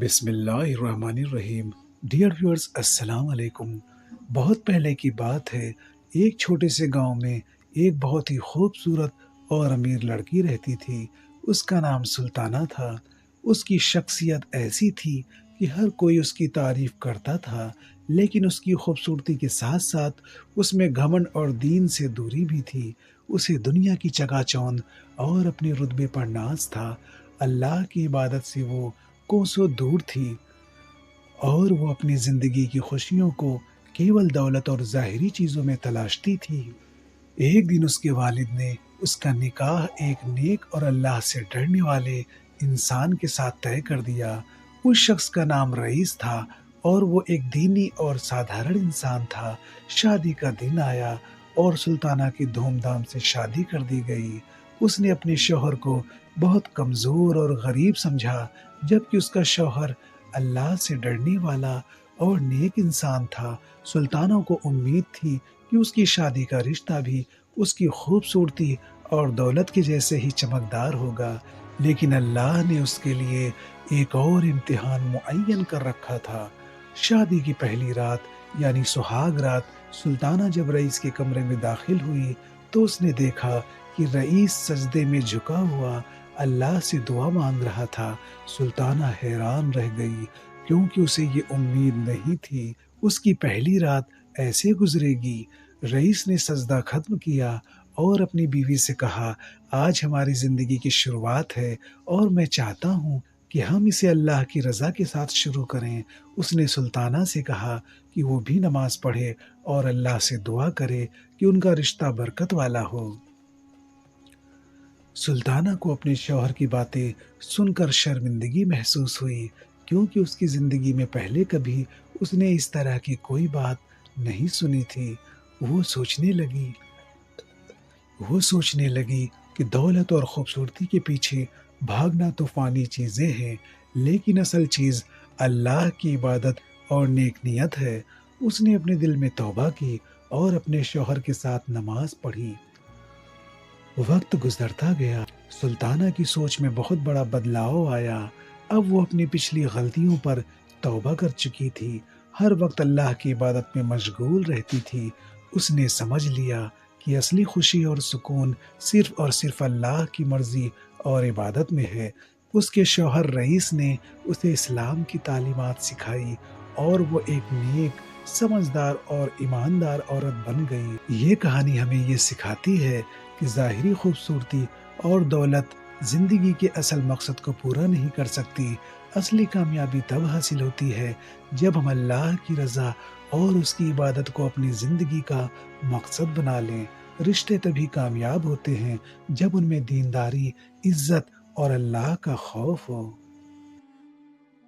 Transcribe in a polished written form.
بسم اللہ الرحمن الرحیم۔ ڈیئر ویورز، السلام علیکم۔ بہت پہلے کی بات ہے، ایک چھوٹے سے گاؤں میں ایک بہت ہی خوبصورت اور امیر لڑکی رہتی تھی۔ اس کا نام سلطانہ تھا۔ اس کی شخصیت ایسی تھی کہ ہر کوئی اس کی تعریف کرتا تھا، لیکن اس کی خوبصورتی کے ساتھ ساتھ اس میں گھمنڈ اور دین سے دوری بھی تھی۔ اسے دنیا کی چکا چوند اور اپنے رتبے پر ناز تھا۔ اللہ کی عبادت سے وہ کوسوں دور تھی اور وہ اپنی زندگی کی خوشیوں کو کیول دولت اور ظاہری چیزوں میں تلاشتی تھی۔ ایک دن اس کے والد نے اس کا نکاح ایک نیک اور اللہ سے ڈرنے والے انسان کے ساتھ طے کر دیا۔ اس شخص کا نام رئیس تھا اور وہ ایک دینی اور سادھارن انسان تھا۔ شادی کا دن آیا اور سلطانہ کی دھوم دھام سے شادی کر دی گئی۔ اس نے اپنے شوہر کو بہت کمزور اور غریب سمجھا، جبکہ اس کا شوہر اللہ سے ڈرنے والا اور نیک انسان تھا۔ سلطانہ کو امید تھی کہ اس کی شادی کا رشتہ بھی اس کی خوبصورتی اور دولت کے جیسے ہی چمکدار ہوگا، لیکن اللہ نے اس کے لیے ایک اور امتحان معین کر رکھا تھا۔ شادی کی پہلی رات یعنی سہاگ رات، سلطانہ جب رئیس کے کمرے میں داخل ہوئی تو اس نے دیکھا کہ رئیس سجدے میں جھکا ہوا اللہ سے دعا مانگ رہا تھا۔ سلطانہ حیران رہ گئی کیونکہ اسے یہ امید نہیں تھی اس کی پہلی رات ایسے گزرے گی۔ رئیس نے سجدہ ختم کیا اور اپنی بیوی سے کہا، آج ہماری زندگی کی شروعات ہے اور میں چاہتا ہوں کہ ہم اسے اللہ کی رضا کے ساتھ شروع کریں۔ اس نے سلطانہ سے کہا کہ وہ بھی نماز پڑھے اور اللہ سے دعا کرے کہ ان کا رشتہ برکت والا ہو۔ سلطانہ کو اپنے شوہر کی باتیں سن کر شرمندگی محسوس ہوئی، کیونکہ اس کی زندگی میں پہلے کبھی اس نے اس طرح کی کوئی بات نہیں سنی تھی۔ وہ سوچنے لگی کہ دولت اور خوبصورتی کے پیچھے بھاگنا تو فانی چیزیں ہیں، لیکن اصل چیز اللہ کی عبادت اور نیک نیت ہے۔ اس نے اپنے دل میں توبہ کی اور اپنے شوہر کے ساتھ نماز پڑھی۔ وقت گزرتا گیا، سلطانہ کی سوچ میں بہت بڑا بدلاؤ آیا۔ اب وہ اپنی پچھلی غلطیوں پر توبہ کر چکی تھی، ہر وقت اللہ کی عبادت میں مشغول رہتی تھی۔ اس نے سمجھ لیا کہ اصلی خوشی اور سکون صرف اور صرف اللہ کی مرضی اور عبادت میں ہے۔ اس کے شوہر رئیس نے اسے اسلام کی تعلیمات سکھائی اور وہ ایک نیک، سمجھدار اور ایماندار عورت بن گئی۔ یہ کہانی ہمیں یہ سکھاتی ہے کہ ظاہری خوبصورتی اور دولت زندگی کے اصل مقصد کو پورا نہیں کر سکتی۔ اصلی کامیابی تب حاصل ہوتی ہے جب ہم اللہ کی رضا اور اس کی عبادت کو اپنی زندگی کا مقصد بنا لیں۔ رشتے تبھی کامیاب ہوتے ہیں جب ان میں دینداری، عزت اور اللہ کا خوف ہو۔